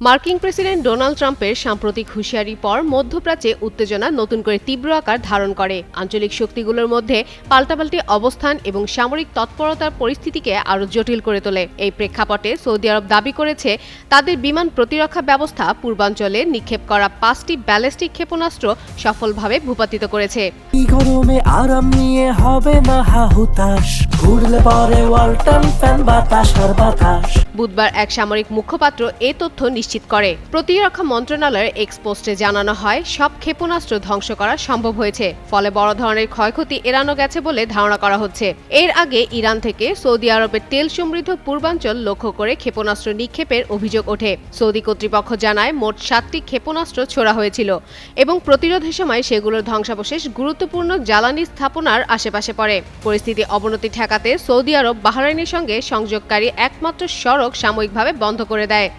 মার্কিন president Donald ট্রাম্পের সাম্প্রতিক হুঁশিয়ারির পর মধ্যপ্রাচ্যে উত্তেজনা নতুন করে তীব্র আকার ধারণ করে। আঞ্চলিক শক্তিগুলোর মধ্যে পাল্টাপাল্টি অবস্থান এবং সামরিক তৎপরতার পরিস্থিতিকে আরও জটিল করে তোলে। এই প্রেক্ষাপটে সৌদি আরব দাবি করেছে তাদের বিমান প্রতিরক্ষা ব্যবস্থা পূর্বাঞ্চলে নিক্ষেপ করা 5টি ব্যালিস্টিক ক্ষেপণাস্ত্র সফলভাবে ভূপাতিত করেছে। গরমে আরাম নিয়ে হবে না হাহুতাশ, ঘুরলে পরে ওয়ালটন ফ্যান বাতাস আর বাতাস। বুধবার এক সামরিক মুখপাত্র এ তথ্য নিশ্চিত করে। প্রতিরক্ষা মন্ত্রণালয়ের এক্স পোস্টে জানানো হয়, সব ক্ষেপণাস্ত্র ধ্বংস করা সম্ভব হয়েছে, ফলে বড় ধরনের ক্ষয়ক্ষতি এড়ানো গেছে বলে ধারণা করা হচ্ছে। এর আগে ইরান থেকে সৌদি আরবের তেল সমৃদ্ধ পূর্বাঞ্চল লক্ষ্য করে ক্ষেপণাস্ত্র নিক্ষেপের অভিযোগ ওঠে। সৌদি কর্তৃপক্ষ জানায় মোট 7টি ক্ষেপণাস্ত্র ছোড়া হয়েছিল এবং প্রতিরোধের সময় সেগুলোর ধ্বংসাবশেষ গুরুত্বপূর্ণ জ্বালানি স্থাপনার আশেপাশে পড়ে। পরিস্থিতি অবনতি ঠেকাতে সৌদি আরব বাহরাইনের সঙ্গে সংযোগকারী একমাত্র সড়ক সাময়িকভাবে বন্ধ করে দেয়।